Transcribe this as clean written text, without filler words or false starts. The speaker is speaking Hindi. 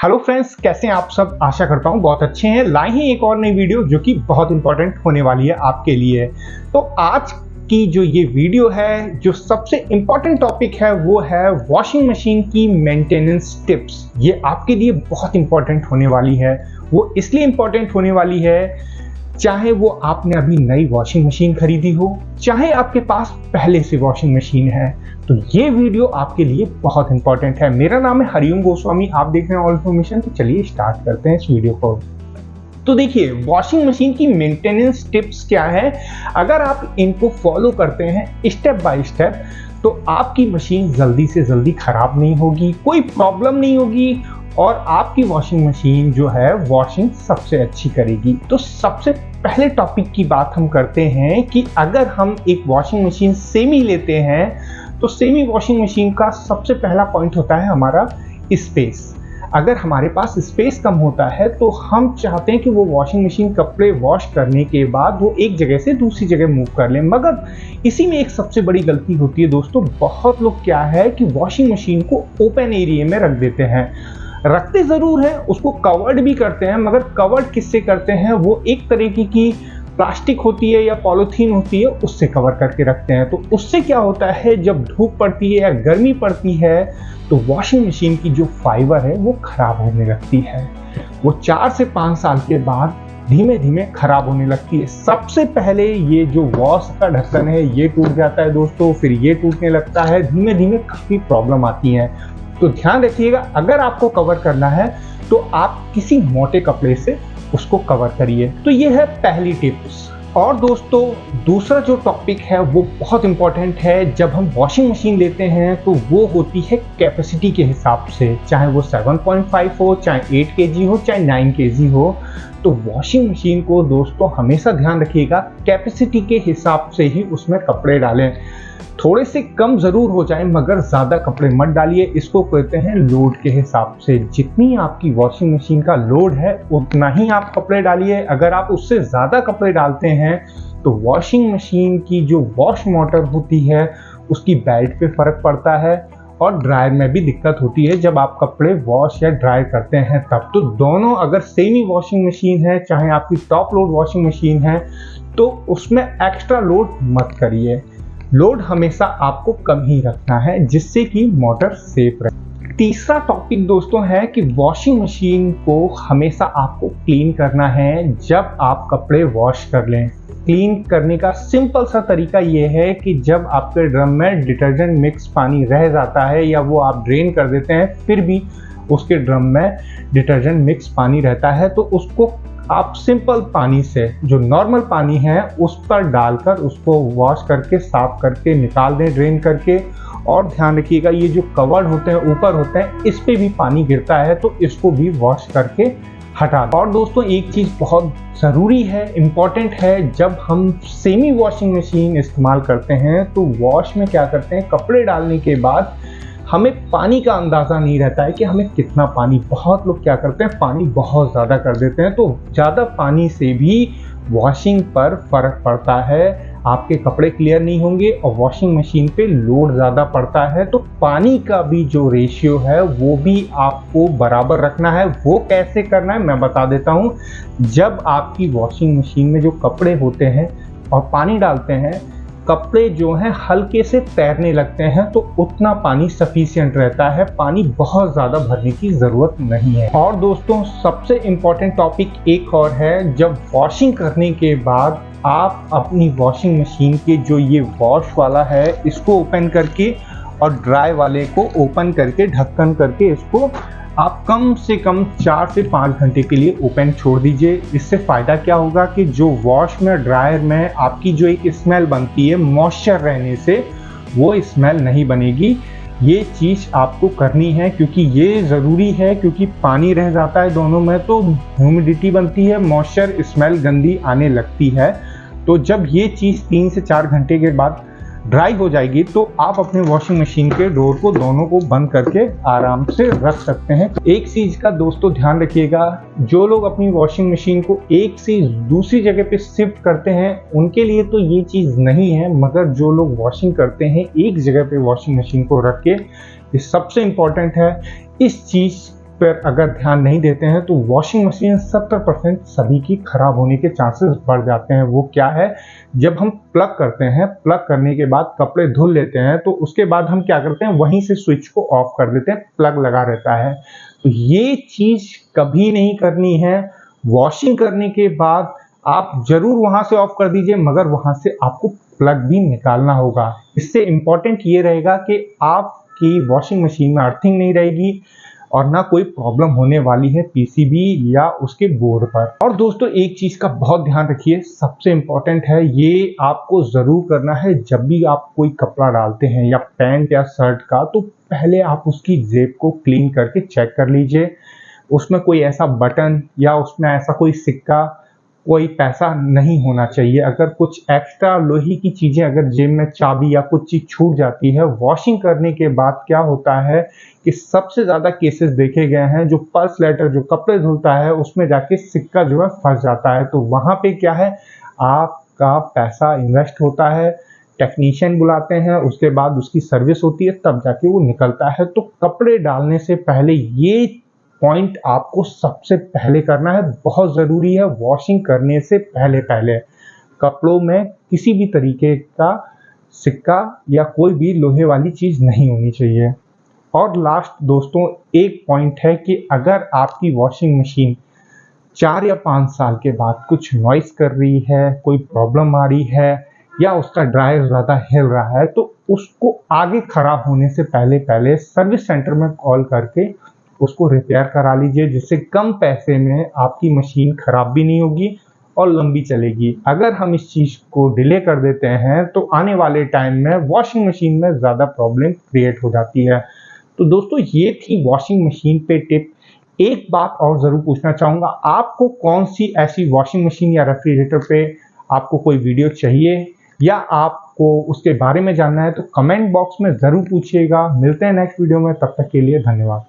हेलो फ्रेंड्स, कैसे हैं आप सब। आशा करता हूं बहुत अच्छे हैं। लाए हैं एक और नई वीडियो जो कि बहुत इंपॉर्टेंट होने वाली है आपके लिए। तो आज की जो ये वीडियो है, जो सबसे इंपॉर्टेंट टॉपिक है वो है वॉशिंग मशीन की मेंटेनेंस टिप्स। ये आपके लिए बहुत इंपॉर्टेंट होने वाली है। वो इसलिए इंपॉर्टेंट होने वाली है, चाहे वो आपने अभी नई वॉशिंग मशीन खरीदी हो, चाहे आपके पास पहले से वॉशिंग मशीन है, तो ये वीडियो आपके लिए बहुत इंपॉर्टेंट है। मेरा नाम है हरिओम गोस्वामी, आप देख रहे हैं ऑल इन्फॉर्मेशन। तो चलिए स्टार्ट करते हैं इस वीडियो को। तो देखिए, वॉशिंग मशीन की मेंटेनेंस टिप्स क्या है। अगर आप इनको फॉलो करते हैं स्टेप बाय स्टेप, तो आपकी मशीन जल्दी से जल्दी खराब नहीं होगी, कोई प्रॉब्लम नहीं होगी और आपकी वॉशिंग मशीन जो है वॉशिंग सबसे अच्छी करेगी। तो सबसे पहले टॉपिक की बात हम करते हैं कि अगर हम एक वॉशिंग मशीन सेमी लेते हैं, तो सेमी वॉशिंग मशीन का सबसे पहला पॉइंट होता है हमारा स्पेस। अगर हमारे पास स्पेस कम होता है तो हम चाहते हैं कि वो वॉशिंग मशीन कपड़े वॉश करने के बाद वो एक जगह से दूसरी जगह मूव कर लें, मगर इसी में एक सबसे बड़ी गलती होती है दोस्तों। बहुत लोग क्या है कि वॉशिंग मशीन को ओपन एरिया में रख देते हैं। रखते ज़रूर हैं, उसको कवर्ड भी करते हैं, मगर कवर्ड किससे करते हैं, वो एक तरीके की प्लास्टिक होती है या पॉलीथीन होती है, उससे कवर करके रखते हैं। तो उससे क्या होता है, जब धूप पड़ती है या गर्मी पड़ती है तो वॉशिंग मशीन की जो फाइबर है वो खराब होने लगती है। वो 4 से 5 साल के बाद धीमे धीमे खराब होने लगती है। सबसे पहले ये जो वॉश का ढक्कन है ये टूट जाता है दोस्तों, फिर ये टूटने लगता है, धीमे धीमे काफ़ी प्रॉब्लम आती है। तो ध्यान रखिएगा, अगर आपको कवर करना है तो आप किसी मोटे कपड़े से उसको कवर करिए। तो ये है पहली टिप्स। और दोस्तों, दूसरा जो टॉपिक है वो बहुत इंपॉर्टेंट है। जब हम वॉशिंग मशीन लेते हैं तो वो होती है कैपेसिटी के हिसाब से, चाहे वो 7.5 हो, चाहे 8 kg हो, चाहे 9 kg हो। तो वॉशिंग मशीन को दोस्तों हमेशा ध्यान रखिएगा, कैपेसिटी के हिसाब से ही उसमें कपड़े डालें। थोड़े से कम जरूर हो जाए मगर ज़्यादा कपड़े मत डालिए। इसको कहते हैं लोड के हिसाब से। जितनी आपकी वॉशिंग मशीन का लोड है उतना ही आप कपड़े डालिए। अगर आप उससे ज़्यादा कपड़े डालते हैं तो वॉशिंग मशीन की जो वॉश मोटर होती है उसकी बेल्ट पे फ़र्क पड़ता है और ड्रायर में भी दिक्कत होती है जब आप कपड़े वॉश या ड्राई करते हैं तब। तो दोनों, अगर सेमी वॉशिंग मशीन है चाहे आपकी टॉप लोड वॉशिंग मशीन है, तो उसमें एक्स्ट्रा लोड मत करिए। लोड हमेशा आपको कम ही रखना है जिससे कि मोटर सेफ रहे। तीसरा टॉपिक दोस्तों है कि वॉशिंग मशीन को हमेशा आपको क्लीन करना है जब आप कपड़े वॉश कर लें। क्लीन करने का सिंपल सा तरीका ये है कि जब आपके ड्रम में डिटर्जेंट मिक्स पानी रह जाता है या वो आप ड्रेन कर देते हैं, फिर भी उसके ड्रम में डिटर्जेंट मिक्स पानी रहता है, तो उसको आप सिंपल पानी से, जो नॉर्मल पानी है, उस पर डालकर उसको वॉश करके साफ करके निकाल दें, ड्रेन करके। और ध्यान रखिएगा, ये जो कवर्ड होते हैं ऊपर होते हैं, इस पे भी पानी गिरता है तो इसको भी वॉश करके हटा दें। और दोस्तों, एक चीज़ बहुत ज़रूरी है, इम्पॉर्टेंट है, जब हम सेमी वॉशिंग मशीन इस्तेमाल करते हैं तो वॉश में क्या करते हैं, कपड़े डालने के बाद हमें पानी का अंदाज़ा नहीं रहता है कि हमें कितना पानी। बहुत लोग क्या करते हैं, पानी बहुत ज़्यादा कर देते हैं। तो ज़्यादा पानी से भी वॉशिंग पर फ़र्क पड़ता है, आपके कपड़े क्लियर नहीं होंगे और वॉशिंग मशीन पे लोड ज़्यादा पड़ता है। तो पानी का भी जो रेशियो है वो भी आपको बराबर रखना है। वो कैसे करना है मैं बता देता हूँ। जब आपकी वॉशिंग मशीन में जो कपड़े होते हैं और पानी डालते हैं, कपड़े जो हैं हल्के से तैरने लगते हैं, तो उतना पानी सफिशिएंट रहता है। पानी बहुत ज़्यादा भरने की ज़रूरत नहीं है। और दोस्तों, सबसे इम्पॉर्टेंट टॉपिक एक और है। जब वॉशिंग करने के बाद आप अपनी वॉशिंग मशीन के जो ये वॉश वाला है इसको ओपन करके और ड्राई वाले को ओपन करके ढक्कन करके इसको आप कम से कम 4 से 5 घंटे के लिए ओपन छोड़ दीजिए। इससे फ़ायदा क्या होगा कि जो वॉश में, ड्रायर में आपकी जो एक स्मेल बनती है मॉइस्चर रहने से, वो स्मेल नहीं बनेगी। ये चीज़ आपको करनी है क्योंकि ये ज़रूरी है, क्योंकि पानी रह जाता है दोनों में तो ह्यूमिडिटी बनती है, मॉइस्चर, स्मेल गंदी आने लगती है। तो जब ये चीज़ 3 से 4 घंटे के बाद ड्राई हो जाएगी तो आप अपने वॉशिंग मशीन के डोर को दोनों को बंद करके आराम से रख सकते हैं। एक चीज़ का दोस्तों ध्यान रखिएगा, जो लोग अपनी वॉशिंग मशीन को एक से दूसरी जगह पे शिफ्ट करते हैं उनके लिए तो ये चीज़ नहीं है, मगर जो लोग वॉशिंग करते हैं एक जगह पे वॉशिंग मशीन को रख के, ये सबसे इम्पोर्टेंट है। इस चीज़ पर अगर ध्यान नहीं देते हैं तो वॉशिंग मशीन 70% सभी की खराब होने के चांसेस बढ़ जाते हैं। वो क्या है, जब हम प्लग करते हैं, प्लग करने के बाद कपड़े धुल लेते हैं तो उसके बाद हम क्या करते हैं, वहीं से स्विच को ऑफ कर देते हैं, प्लग लगा रहता है। तो ये चीज कभी नहीं करनी है। वॉशिंग करने के बाद आप जरूर वहां से ऑफ कर दीजिए, मगर वहां से आपको प्लग भी निकालना होगा। इससे इंपॉर्टेंट ये रहेगा कि आपकी वॉशिंग मशीन में अर्थिंग नहीं रहेगी और ना कोई प्रॉब्लम होने वाली है पीसीबी या उसके बोर्ड पर। और दोस्तों एक चीज का बहुत ध्यान रखिए, सबसे इंपॉर्टेंट है, ये आपको जरूर करना है जब भी आप कोई कपड़ा डालते हैं या पैंट या शर्ट का, तो पहले आप उसकी जेब को क्लीन करके चेक कर लीजिए। उसमें कोई ऐसा बटन या उसमें ऐसा कोई सिक्का, कोई पैसा नहीं होना चाहिए। अगर कुछ एक्स्ट्रा लोहे की चीजें, अगर जेब में चाबी या कुछ चीज छूट जाती है, वॉशिंग करने के बाद क्या होता है कि सबसे ज्यादा केसेस देखे गए हैं, जो पर्स लेटर जो कपड़े धुलता है उसमें जाके सिक्का जो है फंस जाता है। तो वहां पे क्या है, आपका पैसा इन्वेस्ट होता है, टेक्नीशियन बुलाते हैं, उसके बाद उसकी सर्विस होती है, तब जाके वो निकलता है। तो कपड़े डालने से पहले ये पॉइंट आपको सबसे पहले करना है, बहुत जरूरी है। वॉशिंग करने से पहले पहले कपड़ों में किसी भी तरीके का सिक्का या कोई भी लोहे वाली चीज नहीं होनी चाहिए। और लास्ट दोस्तों एक पॉइंट है कि अगर आपकी वॉशिंग मशीन 4 या 5 साल के बाद कुछ नॉइस कर रही है, कोई प्रॉब्लम आ रही है या उसका ड्रायर ज्यादा हिल रहा है, तो उसको आगे खराब होने से पहले पहले सर्विस सेंटर में कॉल करके उसको रिपेयर करा लीजिए, जिससे कम पैसे में आपकी मशीन खराब भी नहीं होगी और लंबी चलेगी। अगर हम इस चीज को डिले कर देते हैं तो आने वाले टाइम में वॉशिंग मशीन में ज्यादा प्रॉब्लम क्रिएट हो जाती है। तो दोस्तों ये थी वॉशिंग मशीन पे टिप। एक बात और जरूर पूछना चाहूंगा, आपको कौन सी ऐसी वॉशिंग मशीन या रेफ्रिजरेटर पे आपको कोई वीडियो चाहिए या आपको उसके बारे में जानना है, तो कमेंट बॉक्स में जरूर पूछिएगा। मिलते हैं नेक्स्ट वीडियो में, तब तक के लिए धन्यवाद।